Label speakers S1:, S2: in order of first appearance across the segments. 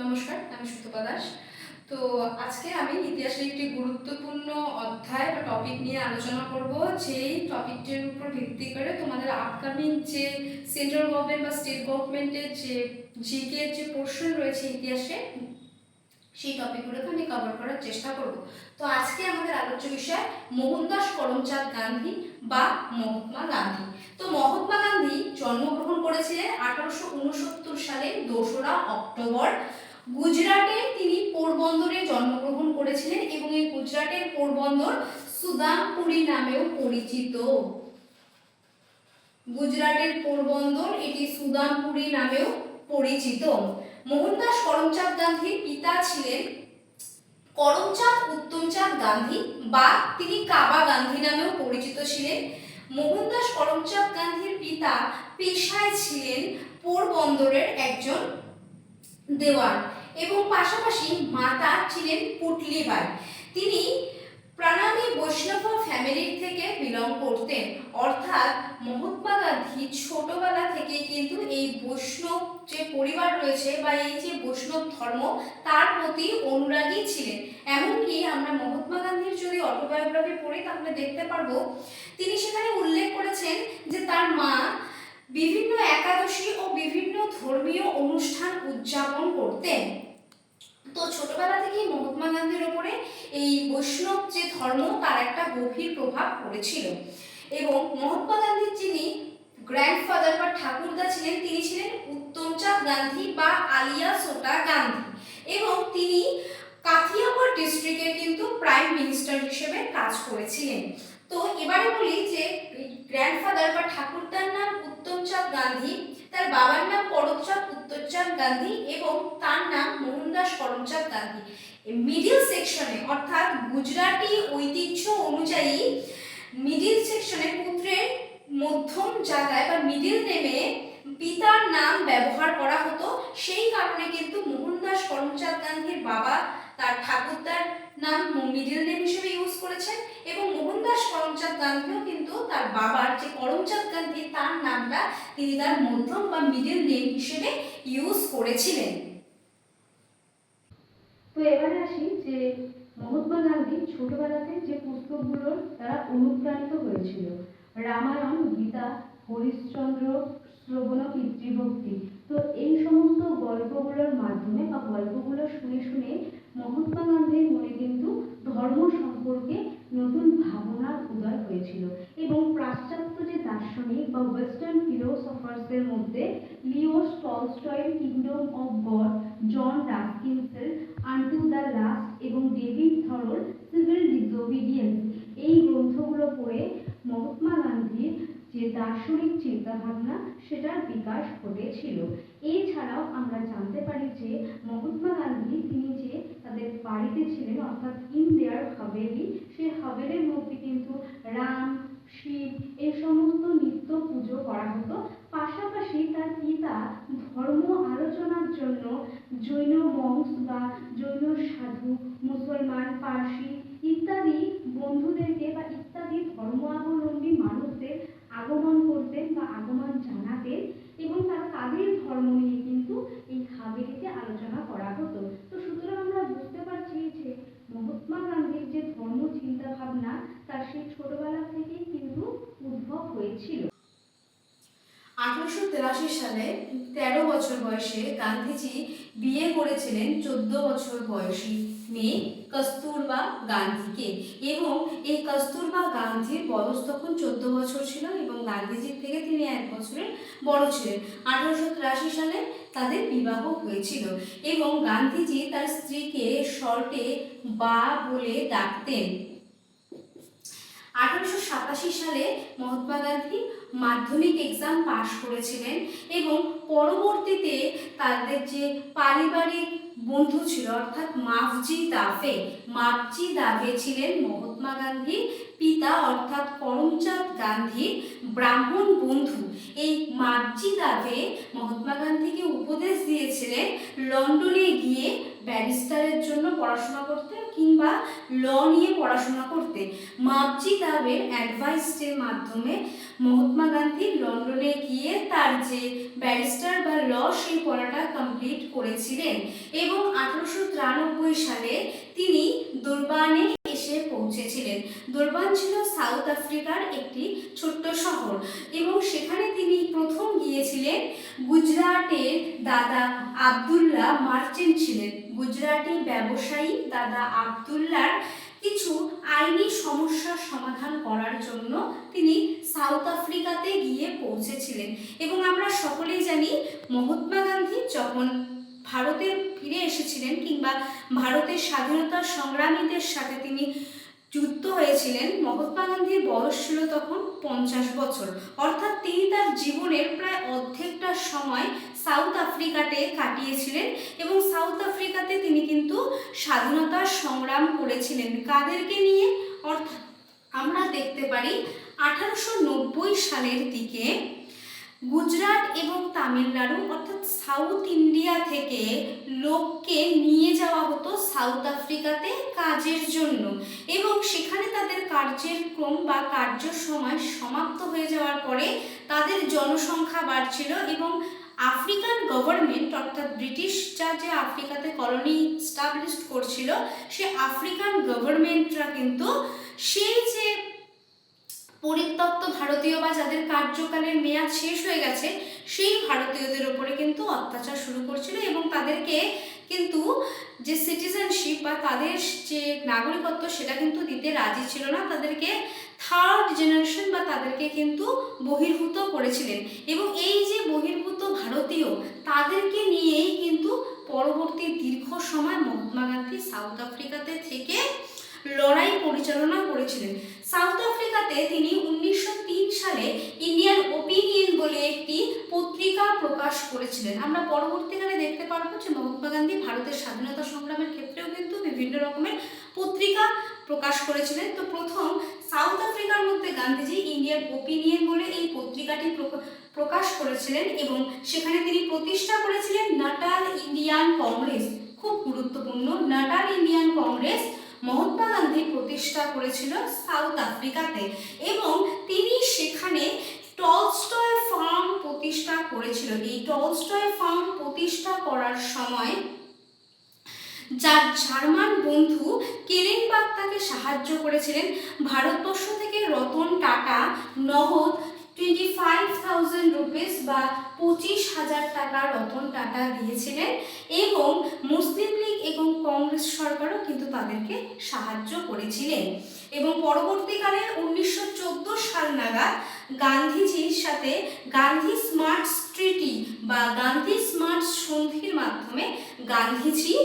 S1: নমস্কার, আমি সুতপা দাস। তো আজকে আমি ইতিহাসের একটি গুরুত্বপূর্ণ অধ্যায় বা টপিক নিয়ে আলোচনা করব, যেই টপিকটির উপর ভিত্তি করে তোমাদের আপকামিং যে সেন্ট্রাল গভর্নমেন্ট বা স্টেট গভর্নমেন্টের যে জিকে যে পোর্শন রয়েছে ইতিহাসে, সেই টপিকগুলোকে আমি কভার করার চেষ্টা করব। তো আজকে আমাদের আলোচ্য বিষয় মোহনদাস করমচাঁদ গান্ধী বা মহাত্মা গান্ধী। তো মহাত্মা গান্ধী জন্মগ্রহণ করেছিলেন 1869 সালের 2রা অক্টোবর। গুজরাটে তিনি পোরবন্দরে জন্মগ্রহণ করেছিলেন এবং এই গুজরাটের পোরবন্দর সুদামপুরি নামেও পরিচিত। গুজরাটের পোরবন্দর এটি সুদামপুরি নামেও পরিচিত। মোহনদাস করমচাঁদ গান্ধীর পিতা ছিলেন করমচাঁদ উত্তমচাঁদ গান্ধী বা তিনি কাবা গান্ধী নামেও পরিচিত ছিলেন। মোহনদাস করমচাঁদ গান্ধীর পিতা পেশায় ছিলেন পোরবন্দরের একজন দেওয়ান এবং পাশাপাশি মাতা ছিলেন পুটলিবাই। তিনি প্রাণামী বৈষ্ণব ফ্যামিলির থেকে বিলং করতেন, অর্থাৎ মহাত্মা গান্ধী ছোটবেলা থেকে কিন্তু এই বৈষ্ণব যে পরিবার রয়েছে বা এই যে বৈষ্ণব ধর্ম তার প্রতি অনুরাগী ছিলেন। এমনকি আমরা মহাত্মা গান্ধীর যদি অটোবায়োগ্রাফি পড়ি তাহলে দেখতে পারবো তিনি সেখানে উল্লেখ করেছেন যে তার মা বিভিন্ন একাদশী ও বিভিন্ন ধর্মীয় অনুষ্ঠান উদযাপন করতেন। তো ছোটবেলা থেকেই মহাত্মা গান্ধীর উপরে এই বৈষ্ণব যে ধর্ম তার একটা গভীর প্রভাব পড়েছিল এবং মহাত্মা গান্ধীর যিনি গ্র্যান্ডফাদার বা ঠাকুরদা ছিলেন তিনি ছিলেন উত্তমচাঁদ গান্ধী বা আলিয়া সোটা গান্ধী এবং তিনি কাথিয়াওয়াড় ডিস্ট্রিক্টের কিন্তু প্রাইম মিনিস্টার হিসেবে কাজ করেছিলেন। তো এবারে বলি যে গ্র্যান্ডফাদার বা ঠাকুরদার নাম উত্তমচাঁদ গান্ধী, তার বাবার নাম করমচাঁদ উত্তমচাঁদ গান্ধী এবং তার নাম মোহনদাস করমচাঁদ গান্ধী। মিডিল সেকশনে অর্থাৎ গুজরাটি ঐতিহ্য অনুযায়ী মিডিল সেকশনে পুত্রের মধ্যম জায়গায় বা মিডিল নেমে পিতার নাম ব্যবহার করা হতো। সেই কারণে কিন্তু মোহনদাস করমচাঁদ গান্ধীর বাবা তার ঠাকুরদার নাম মিডিল নেম হিসেবে ইউজ করেছেন এবং মোহনদাস করমচাঁদ গান্ধীও কিন্তু তার বাবার যে করমচাঁদ গান্ধী তার নামটা তিনি তার মধ্যম বা মিডিল নেম হিসেবে ইউজ করেছিলেন।
S2: তো এবারে আসি যে মহাত্মা গান্ধী ছোটবেলাতে যে পুস্তকগুলোর দ্বারা অনুপ্রাণিত হয়েছিল, রামায়ণ, গীতা, হরিশ্চন্দ্র, শ্রবণ পিতৃভক্তি। তো এই সমস্ত গল্পগুলোর মাধ্যমে বা গল্পগুলো শুনে শুনে মহাত্মা গান্ধীর মনে কিন্তু ধর্ম সম্পর্কে নতুন ভাবনার উদয় হয়েছিল এবং পাশ্চাত্য যে দার্শনিক বা ওয়েস্টার্ন ফিলোসফার্সের মধ্যে লিও টলস্টয়ের কিংডম অফ গড, জন রাস্কিন্সের আনটু দ্য লাস্ট এবং ডেভিড থরোর সিভিল ডিসোবিডিয়েন্স এই গ্রন্থগুলো পড়ে মহাত্মা গান্ধীর যে দার্শনিক চিন্তাভাবনা সেটার বিকাশ ঘটেছিল। এছাড়াও আমরা জানতে পারি যে মহাত্মা গান্ধী তিনি যে তাদের বাড়িতে ছিলেন অর্থাৎ ইন দেয়ার হাভেলি, সেই হাভেলির মধ্যে কিন্তু রাম, শিব এই সমস্ত নিত্য পুজো করা হতো। পাশাপাশি তার পিতা ধর্ম আলোচনার জন্য জৈন মঙ্কস বা জৈন সাধু, মুসলমান, পার্সি ইত্যাদি বন্ধুদেরকে বা ইত্যাদি ধর্মাবলম্বী মানুষদের আগমন করতেন বা আগমন জানাতেন এবং তারা তাদের ধর্ম নিয়ে কিন্তু এই হাভেলিতে আলোচনা করা হতো। তো সুতরাং আমরা বুঝতে পারছি যে মহাত্মা গান্ধীর যে ধর্ম চিন্তা ভাবনা তার সেই ছোটবেলা থেকেই কিন্তু উদ্ভব হয়েছিল।
S1: 1883 সালে 13 বছর বয়সে গান্ধীজি বিয়ে করেছিলেন 14 বছর বয়সী মেয়ে কস্তুরবা গান্ধীকে এবং এই কস্তুরবা গান্ধীর বয়স তখন 14 বছর ছিল এবং গান্ধীজির থেকে তিনি 1 বছরের বড় ছিলেন। 1883 সালে তাদের বিবাহ হয়েছিল এবং গান্ধীজি তার স্ত্রীকে শর্টে বা বলে ডাকতেন। 1887 সালে মহাত্মা গান্ধী মাধ্যমিক এক্সাম পাশ করেছিলেন এবং পরবর্তীতে তাদের যে পারিবারিক বন্ধু ছিল অর্থাৎ মাপজি দাভে ছিলেন মহাত্মা গান্ধীর পিতা অর্থাৎ করমচাঁদ গান্ধীর ব্রাহ্মণ বন্ধু। এই মাপজি দাভে মহাত্মা গান্ধীকে উপদেশ দিয়েছিলেন লন্ডনে গিয়ে ব্যারিস্টারের জন্য পড়াশোনা করতে কিংবা ল নিয়ে পড়াশোনা করতে। মাপজি দাবের অ্যাডভাইসের মাধ্যমে মহাত্মা গান্ধী লন্ডনে গিয়ে তার যে ব্যারিস্টার বা ল সেই পড়াটা কমপ্লিট করেছিলেন এবং 1893 সালে তিনি দুরবানে এসে পৌঁছেছিলেন। দুরবান ছিল সাউথ আফ্রিকার একটি ছোট্ট শহর এবং সেখানে তিনি প্রথম গিয়েছিলেন। গুজরাটের দাদা আবদুল্লাহ মার্চেন্ট ছিলেন। গুজরাটি ব্যবসায়ী দাদা আবদুল্লাহর কিছু আইনি সমস্যার সমাধান করার জন্য তিনি সাউথ আফ্রিকাতে গিয়ে পৌঁছেছিলেন এবং আমরা সকলেই জানি মহাত্মা গান্ধী যখন ভারতে ফিরে এসেছিলেন কিংবা ভারতের স্বাধীনতা সংগ্রামীদের সাথে তিনি যুক্ত হয়েছিলেন, মহাত্মা গান্ধীর বয়স ছিল তখন 50 বছর, অর্থাৎ তিনি তার জীবনের প্রায় অর্ধেকটা সময় সাউথ আফ্রিকাতে কাটিয়েছিলেন এবং সাউথ আফ্রিকাতে তিনি কিন্তু স্বাধীনতার সংগ্রাম করেছিলেন। কাদেরকে নিয়ে? অর্থাৎ আমরা দেখতে পারি 1890 সালের দিকে গুজরাট এবং তামিলনাড়ু অর্থাৎ সাউথ ইন্ডিয়া থেকে লোককে নিয়ে যাওয়া হতো সাউথ আফ্রিকাতে কাজের জন্য এবং সেখানে তাদের কার্যের ক্রম বা কার্য সময় সমাপ্ত হয়ে যাওয়ার পরে তাদের জনসংখ্যা বাড়ছিল এবং আফ্রিকান গভর্নমেন্ট অর্থাৎ ব্রিটিশরা যে আফ্রিকাতে কলোনি স্টাবলিশ করছিল সে আফ্রিকান গভর্নমেন্টরা কিন্তু সেই যে পরিত্যক্ত ভারতীয় বা যাদের কার্যকালের মেয়াদ শেষ হয়ে গেছে সেই ভারতীয়দের উপরে কিন্তু অত্যাচার শুরু করছিল এবং তাদেরকে কিন্তু যে সিটিজেনশিপ বা তাদের যে নাগরিকত্ব সেটা কিন্তু দিতে রাজি ছিল না। তাদেরকে থার্ড জেনারেশন বা তাদেরকে কিন্তু বহির্ভূত করেছিলেন এবং এই যে বহির্ভূত ভারতীয় তাদেরকে নিয়েই কিন্তু পরবর্তী দীর্ঘ সময় মহাত্মা গান্ধী সাউথ আফ্রিকাতে থেকে লড়াই পরিচালনা করেছিলেন। সাউথ আফ্রিকাতে তিনি 1903 সালে ইন্ডিয়ান ওপিনিয়ন বলে একটি পত্রিকা প্রকাশ করেছিলেন। আমরা পরবর্তীকালে দেখতে পারবো যে মহাত্মা গান্ধী ভারতের স্বাধীনতা সংগ্রামের ক্ষেত্রেও কিন্তু বিভিন্ন রকমের পত্রিকা প্রকাশ করেছিলেন। তো প্রথম সাউথ আফ্রিকার মধ্যে গান্ধীজি ইন্ডিয়ান ওপিনিয়ন বলে এই পত্রিকাটি প্রকাশ করেছিলেন এবং সেখানে তিনি প্রতিষ্ঠা করেছিলেন নাটাল ইন্ডিয়ান কংগ্রেস। খুব গুরুত্বপূর্ণ, নাটাল ইন্ডিয়ান কংগ্রেস মহাত্মা গান্ধী প্রতিষ্ঠা করেছিল সাউথ আফ্রিকাতে এবং তিনি সেখানে টলস্টয় ফার্ম প্রতিষ্ঠা করেছিল। এই টলস্টয় ফার্ম প্রতিষ্ঠা করার সময় যার জার্মান বন্ধু কেলেনবাগ তাকে সাহায্য করেছিলেন। ভারতবর্ষ থেকে রতন টাটা নগদ 25,000 রুপিস বা 25,000 টাকা রতন টাটা দিয়েছিলেন এবং মুসলিম লীগ এবং কংগ্রেস সরকারও কিন্তু তাদেরকে সাহায্য করেছিলেন এবং পরবর্তীকালে 1914 সাল নাগাদ গান্ধীজির সাথে গান্ধী স্মার্ট ট্রিটি বা গান্ধী স্মার্ট সন্ধির মাধ্যমে গান্ধীজি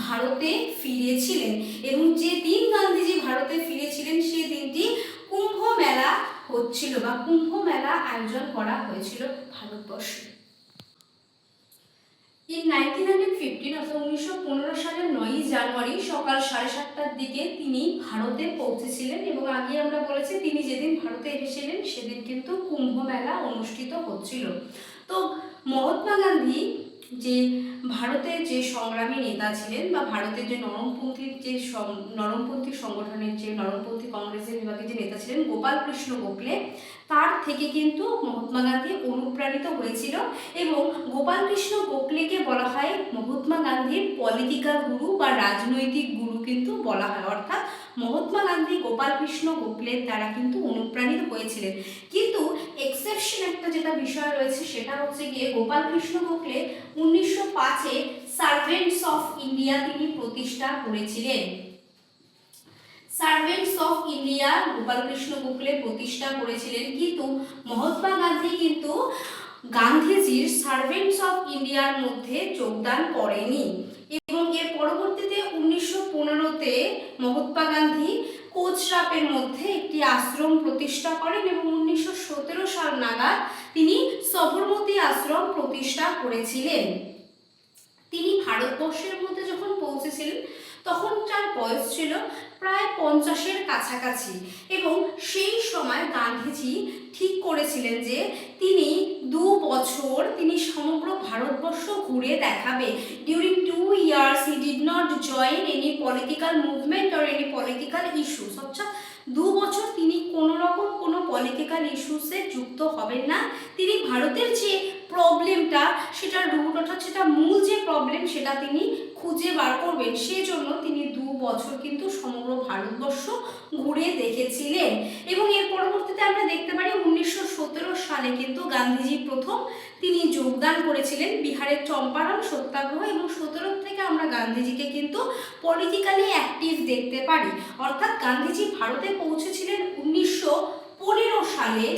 S1: ভারতে ফিরেছিলেন এবং যে দিন গান্ধীজি ভারতে ফিরেছিলেন সেই দিনটি কুম্ভ মেলা হচ্ছিল বা কুম্ভ মেলা আয়োজন করা হয়েছিল ভারতবর্ষে। In 1915 অর্থাৎ 1915 সালের 9 জানুয়ারি সকাল 7:30টার দিকে তিনি ভারতে পৌঁছেছিলেন এবং আগে আমরা বলেছি তিনি যেদিন ভারতে এসেছিলেন সেদিন কিন্তু কুম্ভ মেলা অনুষ্ঠিত হচ্ছিল। তো মহাত্মা গান্ধী যে ভারতের যে সংগ্রামী নেতা ছিলেন বা ভারতের যে নরমপন্থী সংগঠনের যে নরমপন্থী কংগ্রেসের বিভাগের যে নেতা ছিলেন গোপাল কৃষ্ণ গোখলে, তার থেকে কিন্তু মহাত্মা গান্ধী অনুপ্রাণিত হয়েছিল এবং গোপাল কৃষ্ণ গোখলেকে বলা হয় মহাত্মা গান্ধীর পলিটিক্যাল গুরু বা রাজনৈতিক গুরু কিন্তু বলা হয়, অর্থাৎ মহাত্মা গান্ধী গোপাল কৃষ্ণ গোখলের দ্বারা কিন্তু অনুপ্রাণিত হয়েছিলেন। কিন্তু এক্সেপশন একটা যেটা বিষয় রয়েছে সেটা হচ্ছে গিয়ে গোপাল কৃষ্ণ গোখলে 1905-এ সার্ভেন্টস অফ ইন্ডিয়া তিনি প্রতিষ্ঠা করেছিলেন। Servants of India Gopal Krishna Gokhale প্রতিষ্ঠা করেছিলেন কিন্তু মহাত্মা গান্ধী কিন্তু গান্ধীজির সার্ভেন্টস অফ ইন্ডিয়ার মধ্যে যোগদান করেনি এবং এর পরবর্তীতে 1915-তে মহাত্মা গান্ধী কোচরাপের মধ্যে একটি আশ্রম প্রতিষ্ঠা করেন এবং 1917 সাল নাগাদ তিনি সবরমতী আশ্রম প্রতিষ্ঠা করেছিলেন। তিনি ভারতবর্ষের মধ্যে যখন পৌঁছেছিলেন তখন তার বয়স ছিল প্রায় 50-এর কাছাকাছি এবং সেই সময় গান্ধীজি ঠিক করেছিলেন যে তিনি 2 বছর তিনি সমগ্র ভারতবর্ষ ঘুরে দেখাবে। During 2 years he did not join any political movement or any political issues, অর্থাৎ 2 বছর তিনি কোনো রকম কোনো পলিটিক্যাল ইস্যুসে যুক্ত হবেন না। তিনি ভারতের যে প্রবলেমটা, সেটা রুট অর্থাৎ সেটা মূল যে প্রবলেম সেটা তিনি খুঁজে বার করবেন, সেজন্য তিনি 2 বছর কিন্তু সমগ্র ভারতবর্ষ ঘুরে দেখেছিলেন। এবং এর পরবর্তীতে আমরা দেখতে পারি 1917 সালে কিন্তু গান্ধীজি প্রথম তিনি যোগদান করেছিলেন বিহারের চম্পারণ সত্যাগ্রহ, এবং 17 থেকে আমরা গান্ধীজিকে কিন্তু পলিটিক্যালি অ্যাক্টিভ দেখতে পারি। অর্থাৎ গান্ধীজি ভারতে পৌঁছেছিলেন 1915 সালে,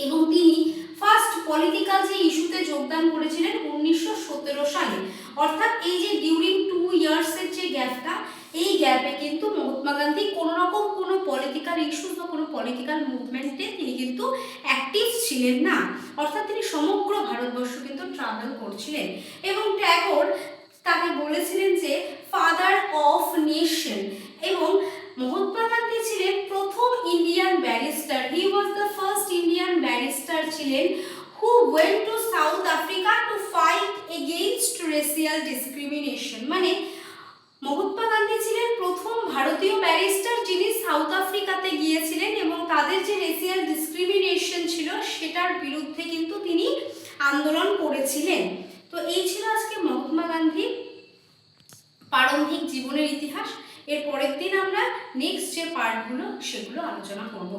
S1: এবং তিনি ফার্স্ট পলিটিক্যাল যে ইস্যুতে যোগদান করেছিলেন 1917 সালে। অর্থাৎ এই যে ডিউরিং 2 ইয়ার্সের যে গ্যাপটা, এই গ্যাপে কিন্তু মহাত্মা গান্ধী কোনো রকম কোনো পলিটিক্যাল ইস্যুস বা কোনো পলিটিক্যাল মুভমেন্টে তিনি কিন্তু অ্যাক্টিভ ছিলেন না। অর্থাৎ তিনি সমগ্র ভারতবর্ষ কিন্তু ট্রাভেল করছিলেন। এবং ট্যাগর তাকে বলেছিলেন যে ফাদার অফ নেশন, এবং মহাত্মা গান্ধী ছিলেন প্রথম Indian barrister, he was the first Indian barrister ছিলেন who went to South Africa to fight against racial discrimination। মানে মহাত্মা গান্ধী ছিলেন প্রথম ভারতীয় ব্যারিস্টার যিনি সাউথ আফ্রিকাতে গিয়েছিলেন, এবং তাদের যে রেসিয়াল ডিসক্রিমিনেশন ছিল সেটার বিরুদ্ধে কিন্তু তিনি আন্দোলন করেছিলেন। তো এই ছিল আজকে মহাত্মা গান্ধীর প্রারম্ভিক জীবনের ইতিহাস। এর পরের দিন আমরা নেক্সট যে পার্টগুলো সেগুলো আলোচনা করব।